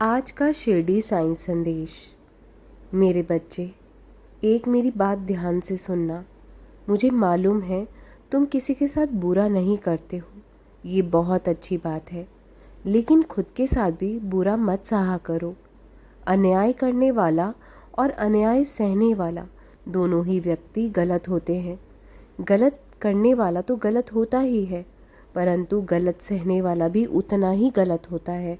आज का शिरडी साईं संदेश। मेरे बच्चे, एक मेरी बात ध्यान से सुनना। मुझे मालूम है तुम किसी के साथ बुरा नहीं करते हो, ये बहुत अच्छी बात है। लेकिन खुद के साथ भी बुरा मत सहा करो। अन्याय करने वाला और अन्याय सहने वाला दोनों ही व्यक्ति गलत होते हैं। गलत करने वाला तो गलत होता ही है, परंतु गलत सहने वाला भी उतना ही गलत होता है।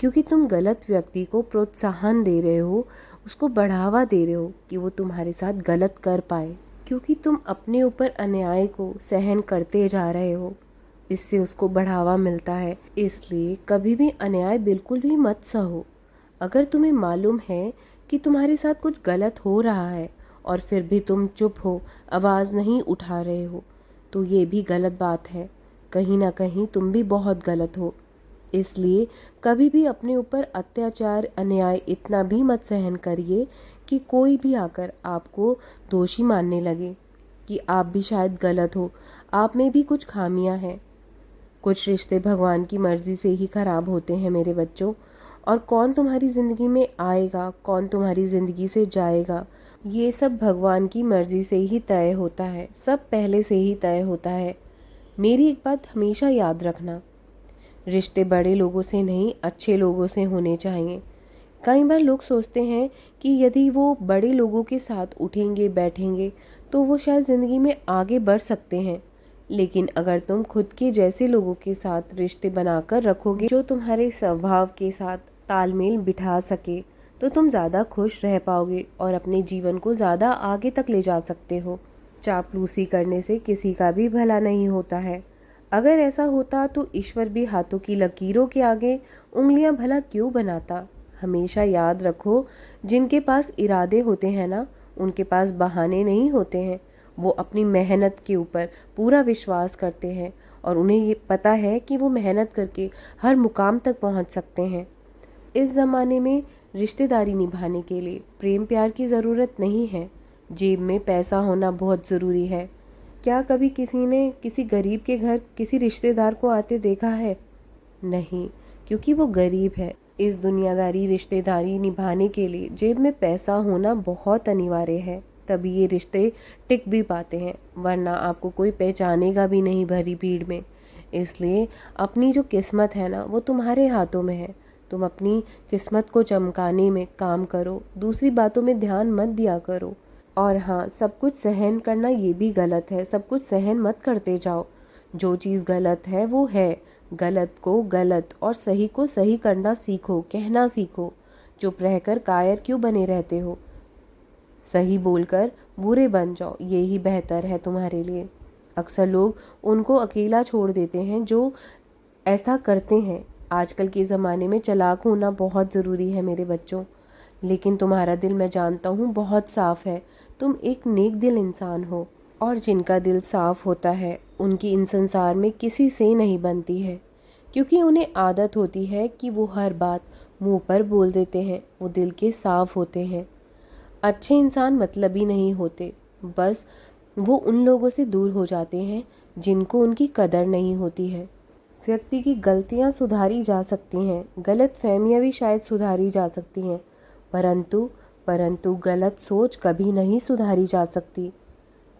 क्योंकि तुम गलत व्यक्ति को प्रोत्साहन दे रहे हो, उसको बढ़ावा दे रहे हो कि वो तुम्हारे साथ गलत कर पाए। क्योंकि तुम अपने ऊपर अन्याय को सहन करते जा रहे हो, इससे उसको बढ़ावा मिलता है। इसलिए कभी भी अन्याय बिल्कुल भी मत सहो। अगर तुम्हें मालूम है कि तुम्हारे साथ कुछ गलत हो रहा है और फिर भी तुम चुप हो, आवाज़ नहीं उठा रहे हो, तो ये भी गलत बात है। कहीं ना कहीं तुम भी बहुत गलत हो। इसलिए कभी भी अपने ऊपर अत्याचार, अन्याय इतना भी मत सहन करिए कि कोई भी आकर आपको दोषी मानने लगे कि आप भी शायद गलत हो, आप में भी कुछ खामियां हैं। कुछ रिश्ते भगवान की मर्जी से ही खराब होते हैं मेरे बच्चों, और कौन तुम्हारी ज़िंदगी में आएगा, कौन तुम्हारी ज़िंदगी से जाएगा, ये सब भगवान की मर्जी से ही तय होता है। सब पहले से ही तय होता है। मेरी एक बात हमेशा याद रखना, रिश्ते बड़े लोगों से नहीं, अच्छे लोगों से होने चाहिए। कई बार लोग सोचते हैं कि यदि वो बड़े लोगों के साथ उठेंगे बैठेंगे तो वो शायद ज़िंदगी में आगे बढ़ सकते हैं। लेकिन अगर तुम खुद के जैसे लोगों के साथ रिश्ते बनाकर रखोगे, जो तुम्हारे स्वभाव के साथ तालमेल बिठा सके, तो तुम ज़्यादा खुश रह पाओगे और अपने जीवन को ज़्यादा आगे तक ले जा सकते हो। चापलूसी करने से किसी का भी भला नहीं होता है। अगर ऐसा होता तो ईश्वर भी हाथों की लकीरों के आगे उंगलियां भला क्यों बनाता। हमेशा याद रखो, जिनके पास इरादे होते हैं ना, उनके पास बहाने नहीं होते हैं। वो अपनी मेहनत के ऊपर पूरा विश्वास करते हैं और उन्हें ये पता है कि वो मेहनत करके हर मुकाम तक पहुंच सकते हैं। इस ज़माने में रिश्तेदारी निभाने के लिए प्रेम प्यार की ज़रूरत नहीं है, जेब में पैसा होना बहुत ज़रूरी है। क्या कभी किसी ने किसी गरीब के घर किसी रिश्तेदार को आते देखा है? नहीं, क्योंकि वो गरीब है। इस दुनियादारी रिश्तेदारी निभाने के लिए जेब में पैसा होना बहुत अनिवार्य है, तभी ये रिश्ते टिक भी पाते हैं, वरना आपको कोई पहचानेगा भी नहीं भरी भीड़ में। इसलिए अपनी जो किस्मत है ना, वो तुम्हारे हाथों में है। तुम अपनी किस्मत को चमकाने में काम करो, दूसरी बातों में ध्यान मत दिया करो। और हाँ, सब कुछ सहन करना ये भी गलत है। सब कुछ सहन मत करते जाओ। जो चीज़ गलत है वो है, गलत को गलत और सही को सही करना सीखो, कहना सीखो। चुप रहकर कायर क्यों बने रहते हो? सही बोलकर बुरे बन जाओ, यही बेहतर है तुम्हारे लिए। अक्सर लोग उनको अकेला छोड़ देते हैं जो ऐसा करते हैं। आजकल के ज़माने में चालाक होना बहुत ज़रूरी है मेरे बच्चों। लेकिन तुम्हारा दिल मैं जानता हूँ बहुत साफ है। तुम एक नेक दिल इंसान हो, और जिनका दिल साफ होता है उनकी इन संसार में किसी से नहीं बनती है, क्योंकि उन्हें आदत होती है कि वो हर बात मुंह पर बोल देते हैं। वो दिल के साफ होते हैं। अच्छे इंसान मतलबी नहीं होते, बस वो उन लोगों से दूर हो जाते हैं जिनको उनकी कदर नहीं होती है। व्यक्ति की गलतियां सुधारी जा सकती हैं, गलत फहमियाँ भी शायद सुधारी जा सकती हैं, परंतु परंतु गलत सोच कभी नहीं सुधारी जा सकती।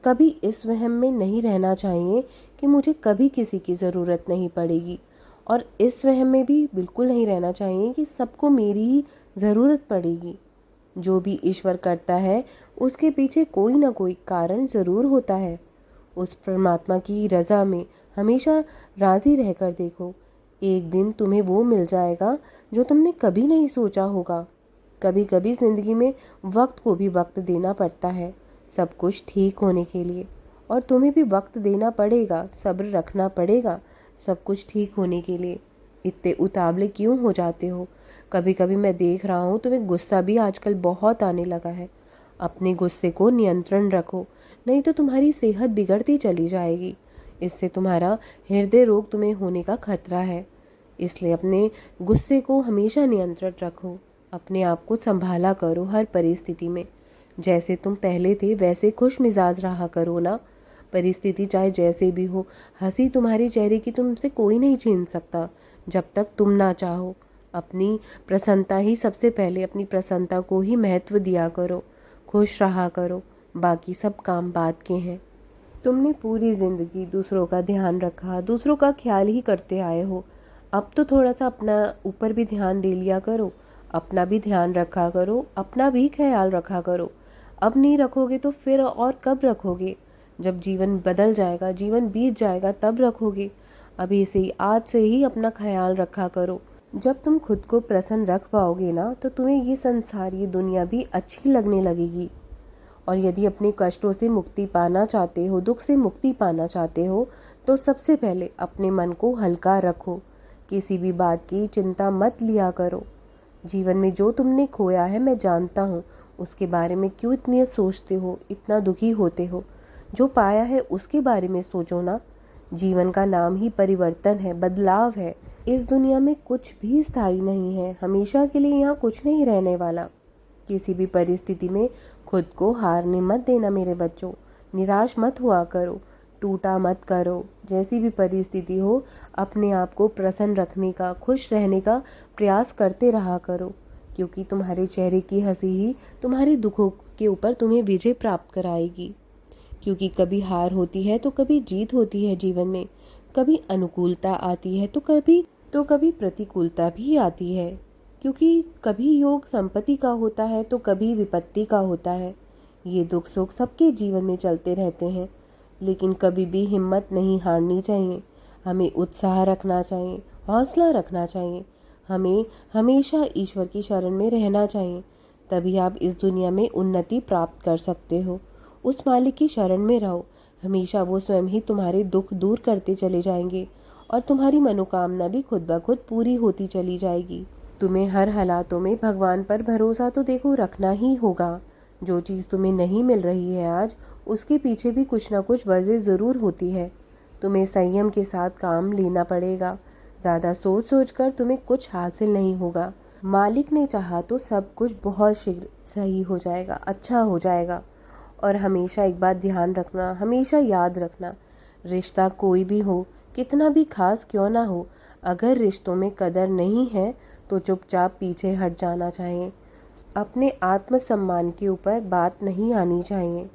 कभी इस वहम में नहीं रहना चाहिए कि मुझे कभी किसी की ज़रूरत नहीं पड़ेगी, और इस वहम में भी बिल्कुल नहीं रहना चाहिए कि सबको मेरी ही ज़रूरत पड़ेगी। जो भी ईश्वर करता है उसके पीछे कोई ना कोई कारण ज़रूर होता है। उस परमात्मा की रज़ा में हमेशा राज़ी रहकर देखो, एक दिन तुम्हें वो मिल जाएगा जो तुमने कभी नहीं सोचा होगा। कभी कभी ज़िंदगी में वक्त को भी वक्त देना पड़ता है सब कुछ ठीक होने के लिए, और तुम्हें भी वक्त देना पड़ेगा, सब्र रखना पड़ेगा सब कुछ ठीक होने के लिए। इतने उतावले क्यों हो जाते हो? कभी कभी मैं देख रहा हूँ तुम्हें गुस्सा भी आजकल बहुत आने लगा है। अपने गुस्से को नियंत्रण रखो, नहीं तो तुम्हारी सेहत बिगड़ती चली जाएगी। इससे तुम्हारा हृदय रोग तुम्हें होने का खतरा है। इसलिए अपने गुस्से को हमेशा नियंत्रित रखो, अपने आप को संभाला करो हर परिस्थिति में। जैसे तुम पहले थे वैसे खुश मिजाज रहा करो ना। परिस्थिति चाहे जैसे भी हो, हंसी तुम्हारे चेहरे की तुमसे कोई नहीं छीन सकता जब तक तुम ना चाहो। अपनी प्रसन्नता ही सबसे पहले, अपनी प्रसन्नता को ही महत्व दिया करो, खुश रहा करो, बाकी सब काम बाद के हैं। तुमने पूरी ज़िंदगी दूसरों का ध्यान रखा, दूसरों का ख्याल ही करते आए हो। अब तो थोड़ा सा अपना ऊपर भी ध्यान दे लिया करो, अपना भी ध्यान रखा करो, अपना भी ख्याल रखा करो। अब नहीं रखोगे तो फिर और कब रखोगे? जब जीवन बदल जाएगा, जीवन बीत जाएगा, तब रखोगे। अभी से ही, आज से ही अपना ख्याल रखा करो। जब तुम खुद को प्रसन्न रख पाओगे ना, तो तुम्हें ये संसार, ये दुनिया भी अच्छी लगने लगेगी। और यदि अपने कष्टों से मुक्ति पाना चाहते हो, दुख से मुक्ति पाना चाहते हो, तो सबसे पहले अपने मन को हल्का रखो। किसी भी बात की चिंता मत लिया करो। जीवन में जो तुमने खोया है, मैं जानता हूँ, उसके बारे में क्यों इतनी सोचते हो, इतना दुखी होते हो। जो पाया है उसके बारे में सोचो ना। जीवन का नाम ही परिवर्तन है, बदलाव है। इस दुनिया में कुछ भी स्थायी नहीं है, हमेशा के लिए यहाँ कुछ नहीं रहने वाला। किसी भी परिस्थिति में खुद को हारने मत देना मेरे बच्चों। निराश मत हुआ करो, टूटा मत करो। जैसी भी परिस्थिति हो, अपने आप को प्रसन्न रखने का, खुश रहने का प्रयास करते रहा करो, क्योंकि तुम्हारे चेहरे की हंसी ही तुम्हारे दुखों के ऊपर तुम्हें विजय प्राप्त कराएगी। क्योंकि कभी हार होती है तो कभी जीत होती है जीवन में, कभी अनुकूलता आती है तो कभी प्रतिकूलता भी आती है। क्योंकि कभी योग संपत्ति का होता है तो कभी विपत्ति का होता है। ये दुख सुख सबके जीवन में चलते रहते हैं, लेकिन कभी भी हिम्मत नहीं हारनी चाहिए। हमें उत्साह रखना चाहिए, हौसला रखना चाहिए। हमें हमेशा ईश्वर की शरण में रहना चाहिए, तभी आप इस दुनिया में उन्नति प्राप्त कर सकते हो। उस मालिक की शरण में रहो, हमेशा वो स्वयं ही तुम्हारे दुख दूर करते चले जाएंगे और तुम्हारी मनोकामना भी खुद ब खुद पूरी होती चली जाएगी। तुम्हें हर हालातों में भगवान पर भरोसा तो देखो रखना ही होगा। जो चीज़ तुम्हें नहीं मिल रही है आज, उसके पीछे भी कुछ ना कुछ वजह ज़रूर होती है। तुम्हें संयम के साथ काम लेना पड़ेगा। ज़्यादा सोच सोच कर तुम्हें कुछ हासिल नहीं होगा। मालिक ने चाहा तो सब कुछ बहुत शीघ्र सही हो जाएगा, अच्छा हो जाएगा। और हमेशा एक बात ध्यान रखना, हमेशा याद रखना, रिश्ता कोई भी हो, कितना भी खास क्यों ना हो, अगर रिश्तों में कदर नहीं है तो चुपचाप पीछे हट जाना चाहिए। अपने आत्मसम्मान के ऊपर बात नहीं आनी चाहिए।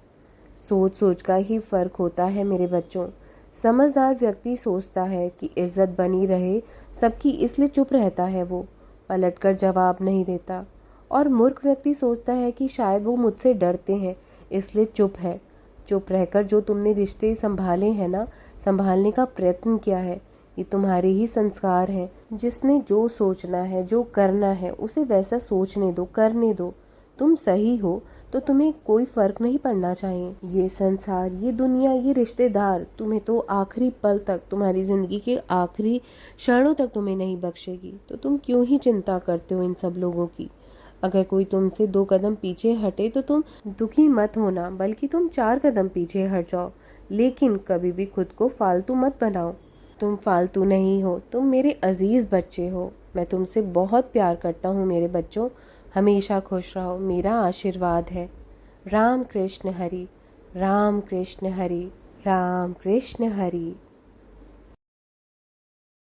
सोच सोच का ही फर्क होता है मेरे बच्चों। समझदार व्यक्ति सोचता है कि इज्जत बनी रहे सबकी, इसलिए चुप रहता है, वो पलटकर जवाब नहीं देता। और मूर्ख व्यक्ति सोचता है कि शायद वो मुझसे डरते हैं, इसलिए चुप है। चुप रहकर जो तुमने रिश्ते संभाले हैं ना, संभालने का प्रयत्न किया है, ये तुम्हारे ही संस्कार हैं। जिसने जो सोचना है, जो करना है, उसे वैसा सोचने दो, करने दो। तुम सही हो तो तुम्हें कोई फर्क नहीं पड़ना चाहिए। ये संसार, ये दुनिया, ये रिश्तेदार तुम्हें तो आखिरी पल तक, तुम्हारी जिंदगी के आखिरी क्षणों तक तुम्हें नहीं बख्शेगी। तो तुम क्यों ही चिंता करते हो इन सब लोगों की? अगर कोई तुमसे 2 कदम पीछे हटे तो तुम दुखी मत होना, बल्कि तुम 4 कदम पीछे हट जाओ। लेकिन कभी भी खुद को फालतू मत बनाओ। तुम फालतू नहीं हो, तुम मेरे अजीज बच्चे हो। मैं तुमसे बहुत प्यार करता हूँ मेरे बच्चों। हमेशा खुश रहो, मेरा आशीर्वाद है। राम कृष्ण हरि, राम कृष्ण हरि, राम कृष्ण हरि।